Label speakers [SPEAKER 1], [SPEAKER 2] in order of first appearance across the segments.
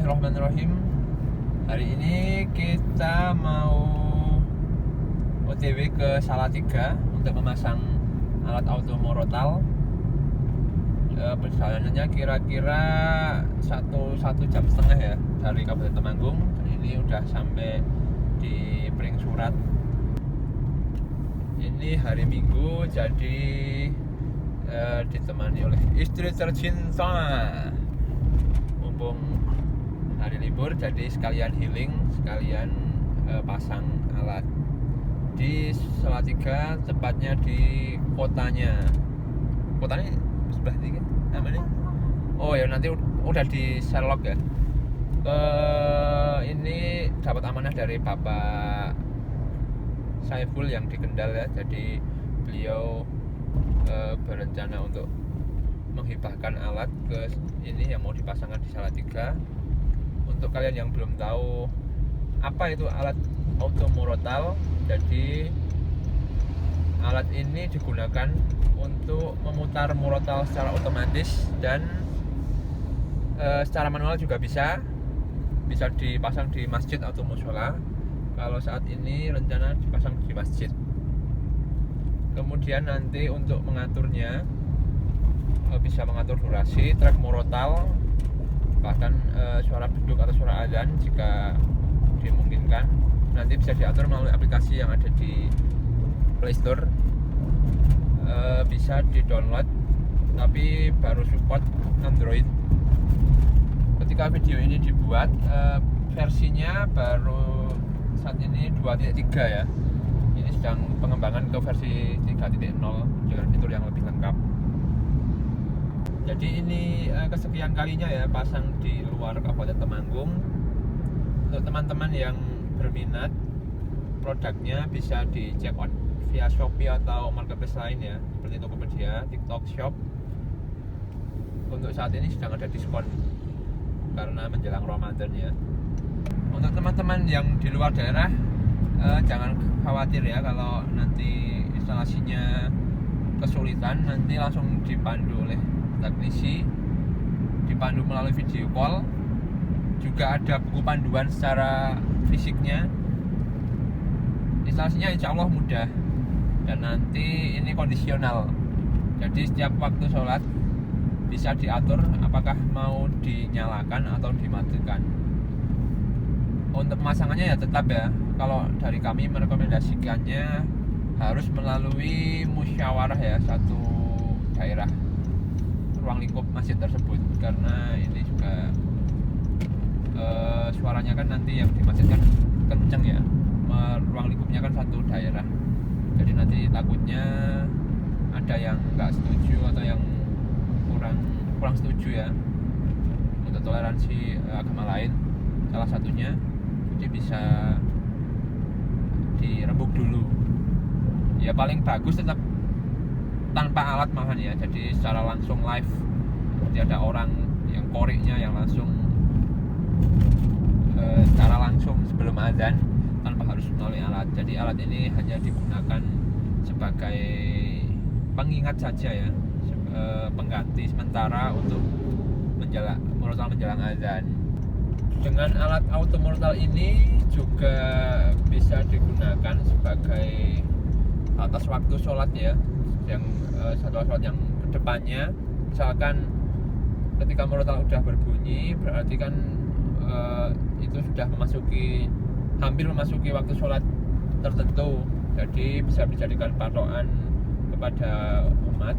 [SPEAKER 1] Bismillahirrahmanirrahim. Hari ini kita mau OTW ke Salatiga untuk memasang alat auto morotal. Perjalanannya kira-kira satu jam setengah ya dari Kabupaten Temanggung. Dan ini udah sampai di Pring Surat. Ini hari Minggu, jadi ditemani oleh istri tercinta. Mumpung hari libur, jadi sekalian healing, sekalian pasang alat di Salatiga, tepatnya di kotanya sebelah ini namanya. Oh ya, nanti udah di Sherlock ya. Ini dapat amanah dari Bapak Saiful yang di Kendal ya, jadi beliau berencana untuk menghibahkan alat ke ini yang mau dipasangkan di Salatiga. Untuk kalian yang belum tahu apa itu alat auto morotal, jadi alat ini digunakan untuk memutar morotal secara otomatis dan secara manual juga bisa dipasang di masjid atau mushola. Kalau saat ini rencana dipasang di masjid. Kemudian nanti untuk mengaturnya bisa mengatur durasi, track morotal, bahkan suara beduk atau suara azan jika dimungkinkan. Nanti bisa diatur melalui aplikasi yang ada di Play Store. Bisa di-download, tapi baru support Android. Ketika video ini dibuat, versinya baru saat ini 2.3 ya. Ini sedang pengembangan ke versi 3.0 dengan fitur yang lebih lengkap. Jadi ini kesekian kalinya ya pasang di luar Kabupaten Temanggung. Untuk teman-teman yang berminat, produknya bisa dicek out via Shopee atau marketplace lain ya, seperti Tokopedia, TikTok Shop. Untuk saat ini sedang ada diskon karena menjelang Ramadan ya. Untuk teman-teman yang di luar daerah, jangan khawatir ya kalau nanti instalasinya kesulitan, nanti langsung dipandu oleh teknisi, dipandu melalui video call. Juga ada buku panduan secara fisiknya. Instalasinya insya Allah mudah, dan nanti ini kondisional, jadi setiap waktu sholat bisa diatur apakah mau dinyalakan atau dimatikan. Untuk pemasangannya ya tetap ya, kalau dari kami merekomendasikannya harus melalui musyawarah ya, satu daerah ruang lingkup masjid tersebut, karena ini juga suaranya kan nanti yang di masjid kan kenceng ya, ruang lingkupnya kan satu daerah, jadi nanti takutnya ada yang nggak setuju atau yang kurang setuju ya, untuk toleransi agama lain salah satunya, jadi bisa dirembuk dulu ya. Paling bagus tetap tanpa alat malahan ya, jadi secara langsung live, jadi ada orang yang koriknya yang langsung secara langsung sebelum azan tanpa harus melalui alat. Jadi alat ini hanya digunakan sebagai pengingat saja ya, pengganti sementara untuk morotal menjelang azan. Dengan alat auto morotal ini juga bisa digunakan sebagai batas waktu sholat ya, yang satu sholat yang kedepannya. Misalkan ketika morotal udah berbunyi, berarti kan itu sudah hampir memasuki waktu sholat tertentu. Jadi bisa dijadikan patokan kepada umat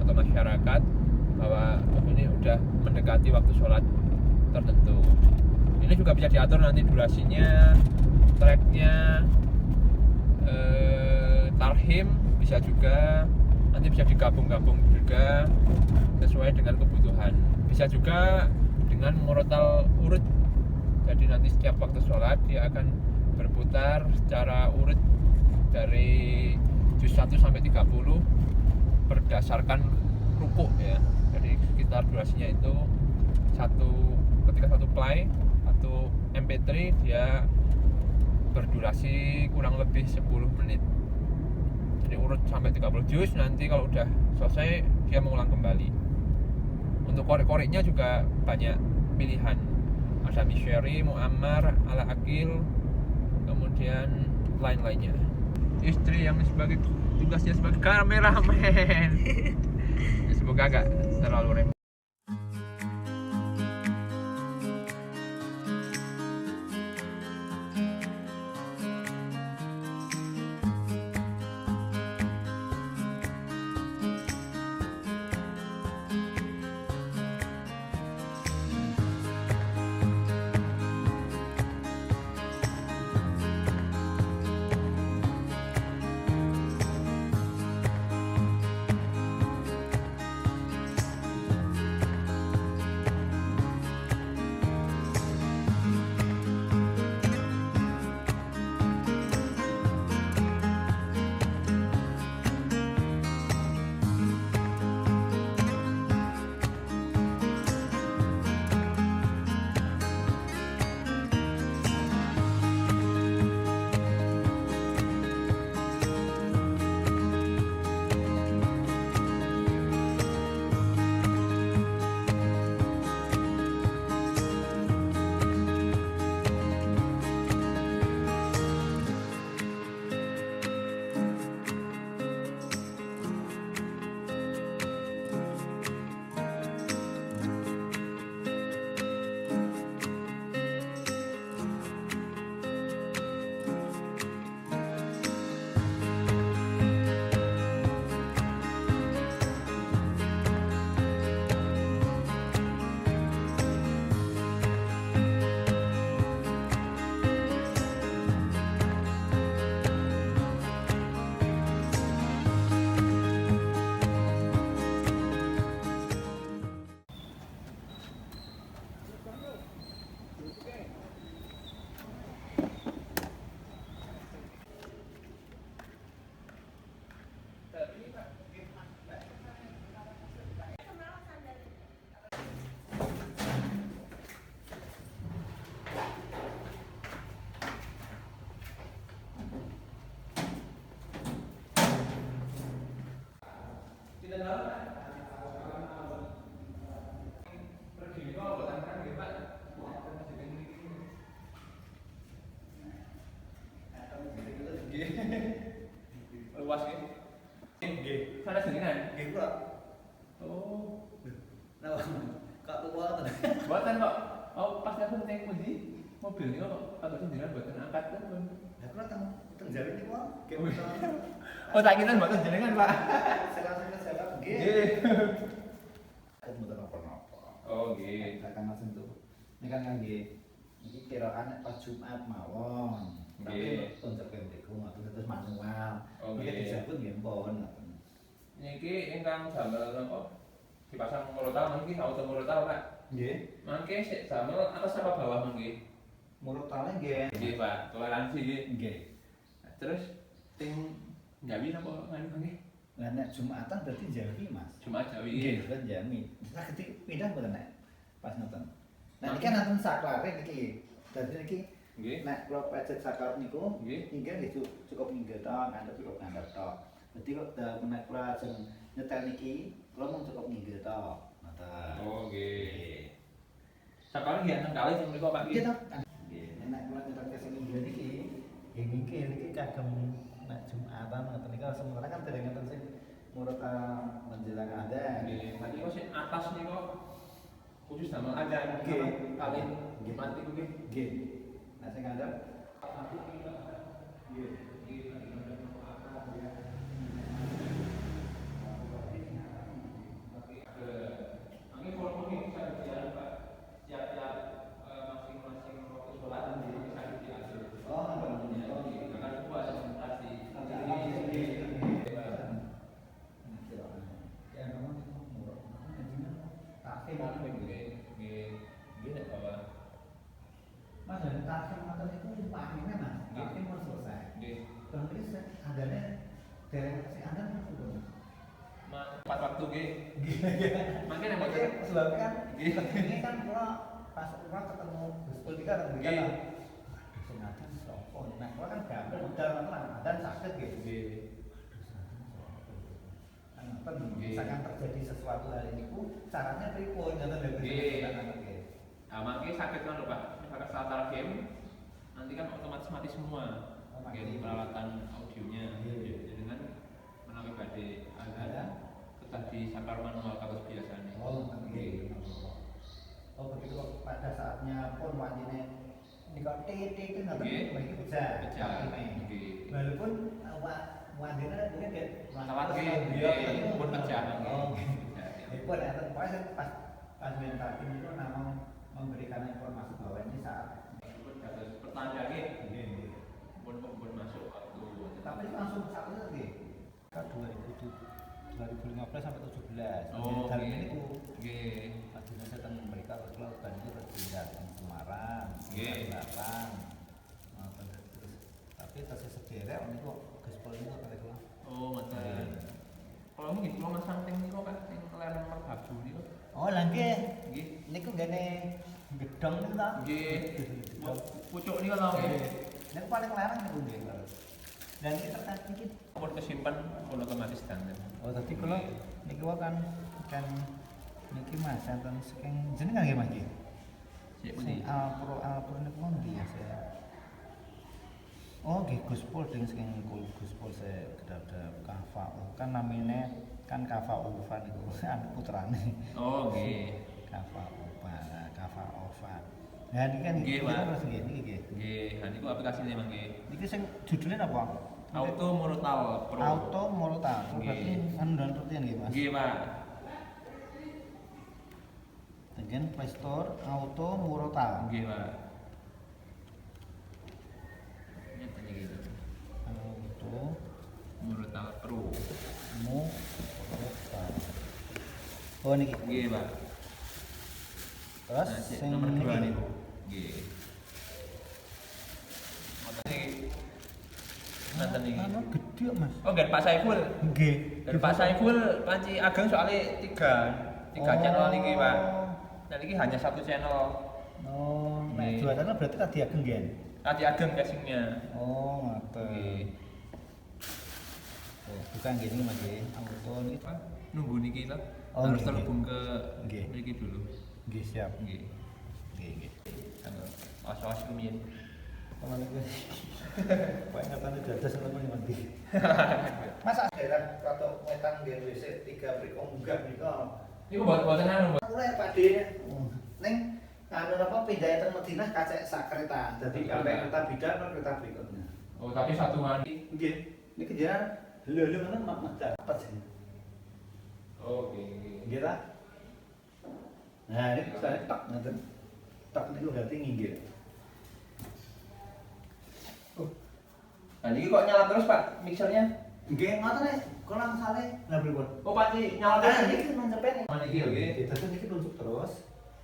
[SPEAKER 1] atau masyarakat bahwa ini udah mendekati waktu sholat tertentu. Ini juga bisa diatur nanti durasinya, tracknya, tarhim bisa juga, nanti bisa digabung-gabung juga sesuai dengan kebutuhan. Bisa juga dengan morotal urut, jadi nanti setiap waktu sholat dia akan berputar secara urut dari juz 1 sampai 30 berdasarkan rukuk ya. Jadi sekitar durasinya itu ketika satu play atau MP3 dia berdurasi kurang lebih 10 menit. Jadi urut sampai 30 juz, nanti kalau udah selesai dia mengulang kembali. Untuk korek-koreknya juga banyak pilihan. Ada Misyari, Muammar, Ala Akil, kemudian lain-lainnya. Istri yang sebagai tugasnya sebagai kameramen. Semoga agak terlalu repot. Luas ya? Nggih. Sana jenengan?
[SPEAKER 2] Nggih kula.
[SPEAKER 1] Oh.
[SPEAKER 2] Nah, kok tua to?
[SPEAKER 1] Buatan kok. Oh, pas aku neng pundi? Mobil ini kok kalau jenengan buatan angkat kan.
[SPEAKER 2] Lah kula teng Jawi niku nggih.
[SPEAKER 1] Oh, tak kira buatan jenengan, Pak.
[SPEAKER 2] Saya nggih.
[SPEAKER 1] Nggih.
[SPEAKER 2] Aku mboten napa-napa.
[SPEAKER 1] Oh, nggih.
[SPEAKER 2] Tekan langsung tuh. Ini kan kangge iki kiraan pas Jumat mawon.
[SPEAKER 1] Nggih.
[SPEAKER 2] Tapi untuk mriku ngoten terus manual.
[SPEAKER 1] Oh,
[SPEAKER 2] Nggih
[SPEAKER 1] nggih.
[SPEAKER 2] disebut nggih pun ngoten.
[SPEAKER 1] Niki ingkang damel napa? Dipasang murotal mangke auto murotal, Pak.
[SPEAKER 2] Nggih.
[SPEAKER 1] Mangke sik damel atas apa bawah mangke?
[SPEAKER 2] Murutane nggih.
[SPEAKER 1] Nggih, Pak. Toleransi nggih.
[SPEAKER 2] Nggih.
[SPEAKER 1] Terus ting Jawi napa ngene mangke?
[SPEAKER 2] Lah nek Jumatan berarti Jawi, Mas.
[SPEAKER 1] Jumat Jawi.
[SPEAKER 2] Nggih, kan Jawi. Saged pindah mboten nek pas ngoten. Nah, niki kan nanten saklare niki. Dadi niki
[SPEAKER 1] Nggih.
[SPEAKER 2] nek kula pecet saklar niku,
[SPEAKER 1] Nggih.
[SPEAKER 2] inggih nggih cukup inggih tok, ngandhep cukup ngandhep tok. Dadi kok nek kula ajeng nyetel niki, kula mung cukup inggih tok. Ngoten.
[SPEAKER 1] Oh, nggih. Sakare nggih anteng kalih sing mriku Pak
[SPEAKER 2] Nggih
[SPEAKER 1] nggih.
[SPEAKER 2] to. Nggih, nek kula nyetel kesing inggih niki, nggih niki kagem nek Jumatan ngoten niki sementara kan dereng ngoten sing murut menjelang adzan.
[SPEAKER 1] Nggih. Tadi kok sing atas niku khusus damel adzan.
[SPEAKER 2] Nggih.
[SPEAKER 1] Kalih Jumat niku nggih.
[SPEAKER 2] Nggih. Nek sing ngandhep nggih.
[SPEAKER 1] Mungkin kalau ini bisa dijalan Pak. Setiap masing-masing waktu sholat bisa diatur.
[SPEAKER 2] Oh, ngoten.
[SPEAKER 1] Karena itu ada presentasi.
[SPEAKER 2] Ya, memang murah. Tapi
[SPEAKER 1] Gini bawa.
[SPEAKER 2] Mas dari taksi motor itu pakai Mas. Tapi mau selesai. Bang ini adanya dari taksi Anda kan sudah.
[SPEAKER 1] Empat waktu G. Makin yang
[SPEAKER 2] Oke, sebabnya kan
[SPEAKER 1] Iya.
[SPEAKER 2] ini kan kalau pas rumah ketemu Gus Pul tiga atau tiga
[SPEAKER 1] Iya.
[SPEAKER 2] lah. Sengaja sopo. Nah, kalau kan gambar udah lah, dan sakit gitu. Misalkan terjadi sesuatu hari ini, caranya pripun, jangan lebih.
[SPEAKER 1] Nah, makanya sakit kan lho Pak, misalkan starter game nanti kan otomatis mati semua. Game peralatan audionya. Jadi kan menawi badhe ada tadi sakar manual kados biasane.
[SPEAKER 2] Oh, nggih. Oh, begitu pada saatnya pun wajine nika titik ngoten mriki pecah.
[SPEAKER 1] Nggih.
[SPEAKER 2] Walaupun wajine mungkin kayak
[SPEAKER 1] Salat nggih, pun pecah nggih.
[SPEAKER 2] Oh, pun enten pas mental itu namanya memberikan informasi bahwa ini saat
[SPEAKER 1] pertanda nggih. Pun masuk waktu.
[SPEAKER 2] Tapi langsung saat itu nggih. 2015 sampai 17.
[SPEAKER 1] Oh,
[SPEAKER 2] dan
[SPEAKER 1] nggih.
[SPEAKER 2] ini ku
[SPEAKER 1] Nggih.
[SPEAKER 2] Adina datang mereka kalau ban itu berpindah ke Semarang,
[SPEAKER 1] Nggih.
[SPEAKER 2] Selatan. Terus tapi tas sederek niku gaspol niku kata
[SPEAKER 1] Oh, ngoten. Kalau mungkin kula masang teng niku Pak, teng lereng merbabu niku.
[SPEAKER 2] Oh, lah nggih.
[SPEAKER 1] Nggih.
[SPEAKER 2] Niku gene gedhong niku ta?
[SPEAKER 1] Nggih. Pucuk niku lho nggih.
[SPEAKER 2] Niku paling larang niku nggih. Dan kita terkait dikit.
[SPEAKER 1] Pun kesimpan kula otomatis danten.
[SPEAKER 2] Oh, tadi kula niki kan niki Mas enten saking jenengan nggih Mas nggih.
[SPEAKER 1] Sik
[SPEAKER 2] Sing
[SPEAKER 1] pundi?
[SPEAKER 2] Alpro niku ndi ya saya. Oh, nggih Guspol ding saking Guspol saya kedap-kedap Kafau. Kan namanya kan Kafau Ufan niku anak putrane.
[SPEAKER 1] Oh, nggih.
[SPEAKER 2] Kafau Ufan. Nah, niki kan
[SPEAKER 1] Nggih, Pak.
[SPEAKER 2] terus nggih niki nggih.
[SPEAKER 1] Nggih, ha niku aplikasine mangke.
[SPEAKER 2] Niki sing judulnya apa?
[SPEAKER 1] Auto Murutal Pro.
[SPEAKER 2] Auto Morota.
[SPEAKER 1] Nggih.
[SPEAKER 2] Berarti anu download nggih Mas.
[SPEAKER 1] Nggih, Pak.
[SPEAKER 2] Dengan Play Store Auto Morota.
[SPEAKER 1] Nggih, Pak. Nyata iki.
[SPEAKER 2] Auto
[SPEAKER 1] Murutal Pro.
[SPEAKER 2] Morota. Oh niki.
[SPEAKER 1] Nggih, Pak.
[SPEAKER 2] Terus
[SPEAKER 1] Nah, sik,
[SPEAKER 2] sing
[SPEAKER 1] nomor 2
[SPEAKER 2] niki.
[SPEAKER 1] niku. Nggih. Ngoten iki. Nanten iki.
[SPEAKER 2] Anu gede Mas.
[SPEAKER 1] Oh, nggih Pak Saiful.
[SPEAKER 2] Nggih.
[SPEAKER 1] Dan Pak Saiful panci ageng soalnya tiga channel niki, Pak. Nah, niki hanya satu channel.
[SPEAKER 2] Oh, nek
[SPEAKER 1] Nggih.
[SPEAKER 2] dua channel berarti tadi ageng nggih.
[SPEAKER 1] Tadi ageng casingnya.
[SPEAKER 2] Oh, ngoten.
[SPEAKER 1] Nggih.
[SPEAKER 2] Oh, bukan gini Mas nggih. Auto niki
[SPEAKER 1] Pak, nunggu niki lah.
[SPEAKER 2] Oh,
[SPEAKER 1] Harus
[SPEAKER 2] nggih.
[SPEAKER 1] terhubung ke
[SPEAKER 2] Nggih.
[SPEAKER 1] niki dulu.
[SPEAKER 2] nggih siap.
[SPEAKER 1] Nggih.
[SPEAKER 2] Nggih nggih.
[SPEAKER 1] Awas-awas rumiyin.
[SPEAKER 2] Kalau niku Pak ngatane dadas temen mandi. Mas daerah Katok Wetan nggih WC 3 mriko munggah nika.
[SPEAKER 1] Niku boten anu, Pak.
[SPEAKER 2] Mulai Pak D. Ning anu apa pindah teng Madinah kacek sak kereta. Dadi sampai kereta bidak nang kereta berikutnya.
[SPEAKER 1] Oh, tapi satuan.
[SPEAKER 2] Nggih. Niki jaran lho ngono mak dapat sih.
[SPEAKER 1] Oh, nggih.
[SPEAKER 2] Nggih ta? Nah, ini saya tak ngoten. Tak niku berarti nginggil.
[SPEAKER 1] Nah, niki kok nyala terus, Pak, mixernya?
[SPEAKER 2] Nggih, ngoten nek kula sale lah pripun.
[SPEAKER 1] Oh, panci nyala
[SPEAKER 2] Ah,
[SPEAKER 1] terus.
[SPEAKER 2] niki mancepen.
[SPEAKER 1] Oh, niki nggih.
[SPEAKER 2] Terus niki nunjuk terus.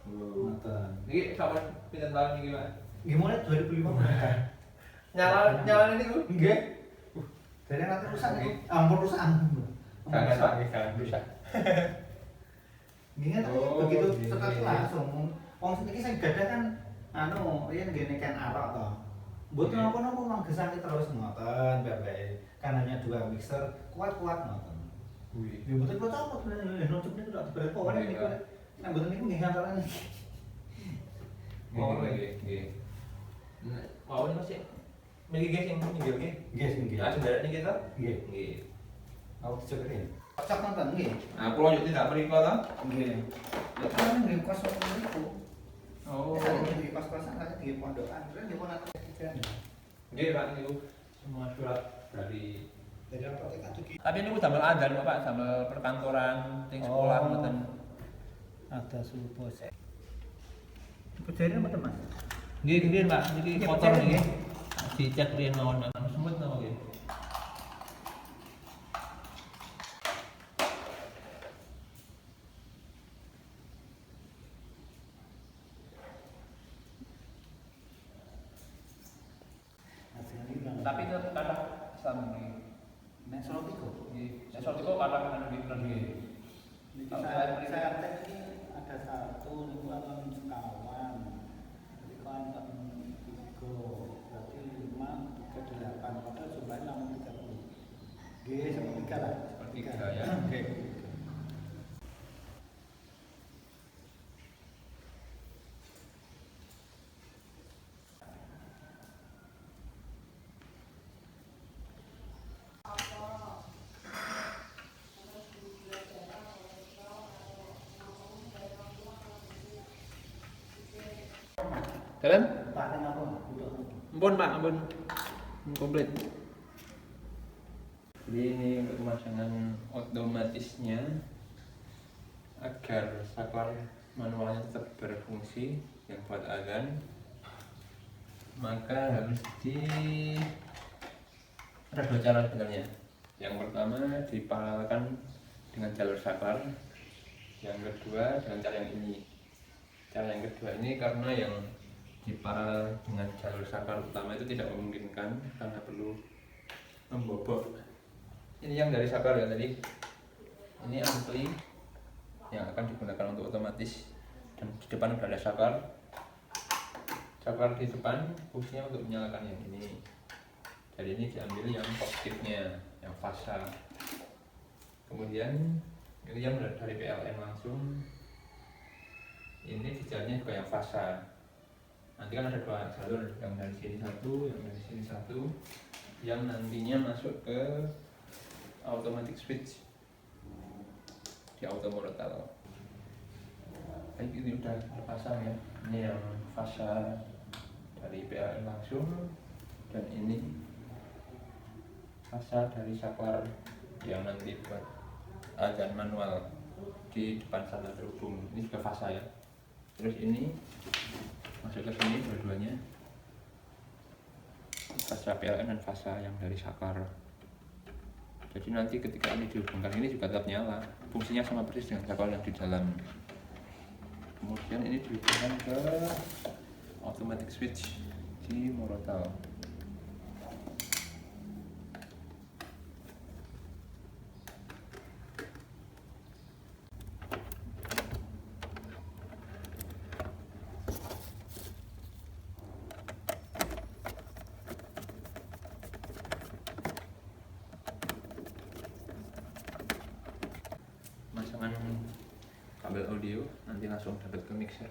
[SPEAKER 2] Ngoten.
[SPEAKER 1] Niki sampun pinten tahun niki, Pak?
[SPEAKER 2] Nggih mulai 2015.
[SPEAKER 1] Nyala niku?
[SPEAKER 2] Nggih. Dari nanti rusak niku. Ampun rusak ampun.
[SPEAKER 1] Jangan, Pak, nggih, jangan rusak.
[SPEAKER 2] Nggih kan
[SPEAKER 1] Oh,
[SPEAKER 2] begitu
[SPEAKER 1] nggih.
[SPEAKER 2] sekali langsung. Wong niki sing gadah kan anu riyen nggene kan arok to. Mboten
[SPEAKER 1] Nggih.
[SPEAKER 2] napa-napa manggesake terus ngoten bae. Kan hanya 2 mixer kuat-kuat ngoten.
[SPEAKER 1] Wih.
[SPEAKER 2] Ya mboten kula copot nunjuk niku tak berapa wae
[SPEAKER 1] Nggih,
[SPEAKER 2] niku.
[SPEAKER 1] Pak.
[SPEAKER 2] Nek mboten niku nggih kantoran. Oh,
[SPEAKER 1] Nggih. Mau ini masih milih guys yang pinggir nggih.
[SPEAKER 2] Nggih nggih.
[SPEAKER 1] Nah, sebenarnya niki to?
[SPEAKER 2] Nggih.
[SPEAKER 1] Nggih.
[SPEAKER 2] Aku dicokerin. Cocok nonton nggih.
[SPEAKER 1] Nah, kula yo tidak mriko to.
[SPEAKER 2] Nggih. Ya kan nggih kos niku.
[SPEAKER 1] Oh.
[SPEAKER 2] Saya nggih kos-kosan kan nggih pondokan. Terus nggih pon aku
[SPEAKER 1] Nggih, Pak, niku semua surat dari
[SPEAKER 2] dari apotek iki.
[SPEAKER 1] tapi niku damel adzan kok, Pak, damel perkantoran, ting sekolah
[SPEAKER 2] Oh.
[SPEAKER 1] ngoten.
[SPEAKER 2] Ada suhu bos. Pejarin apa Mas?
[SPEAKER 1] Nggih, nggih, Pak. Niki
[SPEAKER 2] Nggih,
[SPEAKER 1] motor
[SPEAKER 2] percaya,
[SPEAKER 1] niki.
[SPEAKER 2] nggih.
[SPEAKER 1] Dicek riyen mawon, Pak. Semut napa nggih? Tapi itu kata Islam nggih.
[SPEAKER 2] Nek Solo Tigo.
[SPEAKER 1] Nggih. Nek soal itu kata anu nggih bener nggih.
[SPEAKER 2] Niki
[SPEAKER 1] Kalau
[SPEAKER 2] saya cek ini ada 1 niku akan sekawan. Jadi kan tiga berarti 5 3 8 padahal jumlahnya namun 30. Nggih, sepertiga lah.
[SPEAKER 1] Sepertiga, ya.
[SPEAKER 2] Oke.
[SPEAKER 1] Kalian?
[SPEAKER 2] Pakai apa? Untuk
[SPEAKER 1] Ampun Pak, ampun. Komplit. Jadi ini untuk pemasangan otomatisnya agar saklar manualnya tetap berfungsi yang buat azan, maka harus ada dua cara sebenarnya. Yang pertama diparalelkan dengan jalur saklar, yang kedua dengan cara yang ini. Cara yang kedua ini karena yang diparalel dengan jalur saklar utama itu tidak memungkinkan karena perlu membobok. Ini yang dari saklar ya tadi. Ini ampli yang akan digunakan untuk otomatis, dan di depan sudah ada saklar. Saklar di depan fungsinya untuk menyalakan yang ini. Jadi ini diambil yang positifnya, yang fasa. Kemudian ini yang dari PLN langsung. Ini dijalannya juga yang fasa. Nanti kan ada dua jalur, yang dari sini satu, yang dari sini satu, yang nantinya masuk ke automatic switch di auto Morotal. Ini udah terpasang ya. Ini yang fasa dari PLN langsung, dan ini fasa dari saklar yang nanti buat azan manual di depan sana terhubung. Ini juga fasa ya. Terus ini masuk ke sini dua-duanya, fasa PLN dan fasa yang dari saklar. Jadi nanti ketika ini dihubungkan ini juga tetap nyala, fungsinya sama persis dengan saklar yang di dalam. Kemudian ini dihubungkan ke automatic switch di Morotal. Masangan kabel audio nanti langsung dapat ke mixer.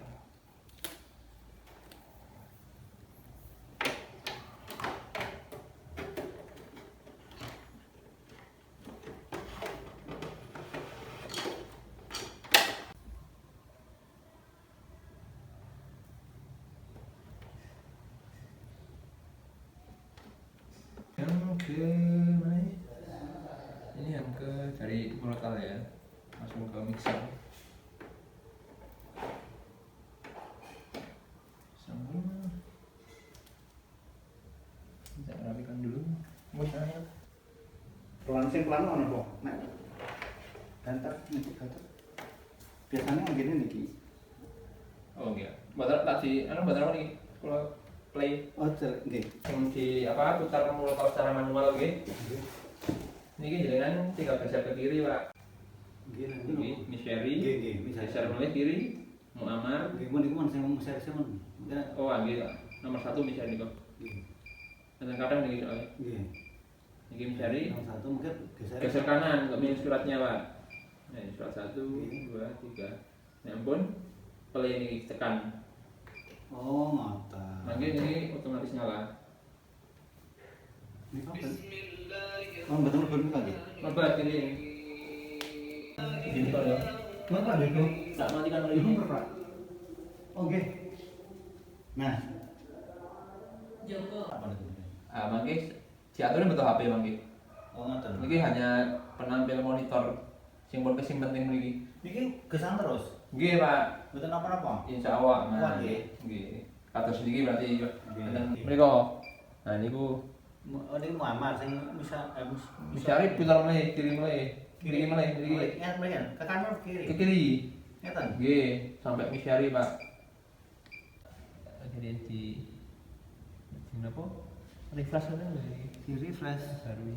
[SPEAKER 1] Yang ke mana? Ini yang ke dari Morotal ya, langsung ke mixer. Sama kita rapikan dulu musiknya.
[SPEAKER 2] pelan sing pelan mana kok? Nek banter nanti banter. Biasanya begini niki.
[SPEAKER 1] Oh iya, baterai tadi, baterai ini kalau play
[SPEAKER 2] Oh, nggih.
[SPEAKER 1] yang di apa putar Morotal secara manual gitu. Ini jalan tinggal geser ke kiri Pak.
[SPEAKER 2] Nggih,
[SPEAKER 1] Ini Miseri,
[SPEAKER 2] nggih, bisa.
[SPEAKER 1] geser mulai kiri, Muammar.
[SPEAKER 2] Nggih, mun niku mun sing saya mun.
[SPEAKER 1] Oh gitu, nomor 1 Miseri kok.
[SPEAKER 2] Nggih.
[SPEAKER 1] Kadang-kadang ini soalnya.
[SPEAKER 2] Nggih.
[SPEAKER 1] Ini Miseri,
[SPEAKER 2] Yang satu mungkin geser.
[SPEAKER 1] geser kanan untuk milih suratnya Pak. Nah, ini surat 1, 2, 3. Nah, ampun, play ini tekan.
[SPEAKER 2] Oh, ngoten.
[SPEAKER 1] Mungkin ini otomatis nyala.
[SPEAKER 2] Ini apa? Oh, betul betul lagi.
[SPEAKER 1] Lebat ini. Ini kok ya.
[SPEAKER 2] Kenapa itu?
[SPEAKER 1] Tak matikan
[SPEAKER 2] Itu
[SPEAKER 1] lagi.
[SPEAKER 2] berapa? Oke. Nah,
[SPEAKER 3] Joko.
[SPEAKER 2] apa itu?
[SPEAKER 1] Ah, mangke diaturin betul HP mangke.
[SPEAKER 2] Oh, ngoten.
[SPEAKER 1] Ini hanya penampil monitor sing penting mriki.
[SPEAKER 2] Niki gesang terus.
[SPEAKER 1] Nggih, Pak.
[SPEAKER 2] Mboten apa-apa.
[SPEAKER 1] Insya Allah,
[SPEAKER 2] Wah, nggih.
[SPEAKER 1] Nggih. Kados niki berarti
[SPEAKER 2] Nggih.
[SPEAKER 1] dan mriko. Nah, niku
[SPEAKER 2] Oh, ini Muhammad sing bisa
[SPEAKER 1] Misyari putar mulai kiri mulai. Kiri mulai, kiri.
[SPEAKER 2] Ingat mriki ke kanan ke kiri.
[SPEAKER 1] Ke kiri.
[SPEAKER 2] Ngeten.
[SPEAKER 1] Nggih, sampai Misyari, Pak. Jadi di apa? Refresh kan
[SPEAKER 2] Di refresh.
[SPEAKER 1] baru.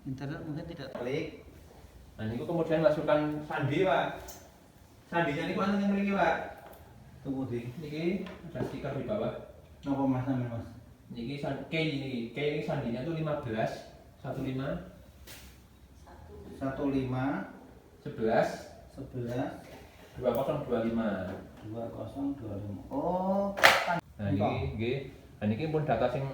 [SPEAKER 2] Internet mungkin tidak klik.
[SPEAKER 1] Nah, niku kemudian masukkan sandi, Pak. Sandinya niku ana yang mriki, Pak.
[SPEAKER 2] Tunggu di.
[SPEAKER 1] Niki ada stiker di bawah.
[SPEAKER 2] Napa Mas namanya Mas?
[SPEAKER 1] Niki K ini sandinya tuh 15, 15,
[SPEAKER 2] 15
[SPEAKER 1] 11,
[SPEAKER 2] 11
[SPEAKER 1] 2025.
[SPEAKER 2] 2025. Oh,
[SPEAKER 1] Nah niki nggih. Nah niki pun data sing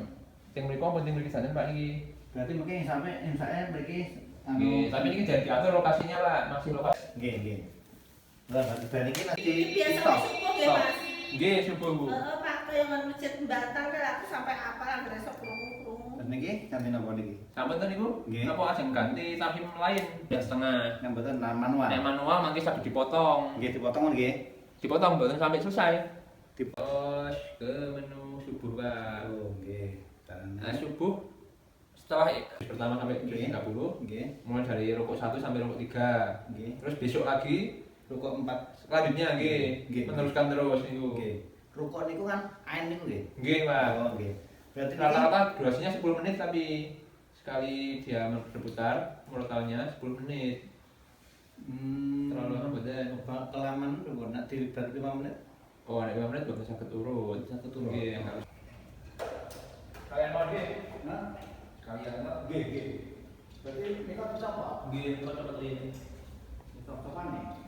[SPEAKER 1] mriku penting mriki santen Pak niki.
[SPEAKER 2] berarti mungkin sampai saya mriki
[SPEAKER 1] Nggih, tapi niki jangan diatur lokasinya lah, masih lokasi.
[SPEAKER 2] nggih, nggih. Lah berarti ini nanti
[SPEAKER 3] Biasanya subuh ya
[SPEAKER 1] Stop.
[SPEAKER 3] Mas.
[SPEAKER 1] Nggih, subuh Bu.
[SPEAKER 3] Pakai kaya ngan masjid Batang kan aku sampai apa lah besok krungu-krungu.
[SPEAKER 2] Dan niki ganti napa niki?
[SPEAKER 1] Sampun to niku?
[SPEAKER 2] Nggih.
[SPEAKER 1] Napa ajeng ganti tahim lain ya setengah.
[SPEAKER 2] Yang betul manual.
[SPEAKER 1] Nek manual mangke saged dipotong.
[SPEAKER 2] Nggih dipotong nggih.
[SPEAKER 1] Dipotong mboten sampai selesai.
[SPEAKER 2] Dip-
[SPEAKER 1] Terus ke menu subuh, Pak.
[SPEAKER 2] Oh, nggih.
[SPEAKER 1] Nah, subuh setelah pertama sampai
[SPEAKER 2] Nggih.
[SPEAKER 1] 30,
[SPEAKER 2] Nggih.
[SPEAKER 1] mulai dari rukuk 1 sampai rukuk 3.
[SPEAKER 2] Nggih.
[SPEAKER 1] Terus besok lagi
[SPEAKER 2] Rukuk 4.
[SPEAKER 1] selanjutnya nggih,
[SPEAKER 2] Nggih.
[SPEAKER 1] meneruskan terus niku.
[SPEAKER 2] Nggih. Rukuk niku kan ain niku nggih.
[SPEAKER 1] Nggih, Pak.
[SPEAKER 2] Oh, nggih. Berarti niki
[SPEAKER 1] Rata-rata durasinya 10 menit tapi sekali dia berputar murotalnya 10 menit. Terlalu lama mboten.
[SPEAKER 2] kelamaan rukuk nak dilibat 5 menit.
[SPEAKER 1] Oh, nek 5 menit mboten saged urut.
[SPEAKER 2] Saged urut.
[SPEAKER 1] Nggih, harus. Kalian mau nggih?
[SPEAKER 2] Nah,
[SPEAKER 1] Kalian mau?
[SPEAKER 2] nggih. Berarti niku bisa apa?
[SPEAKER 1] Nggih, kok cepet ini.
[SPEAKER 2] Coba nih.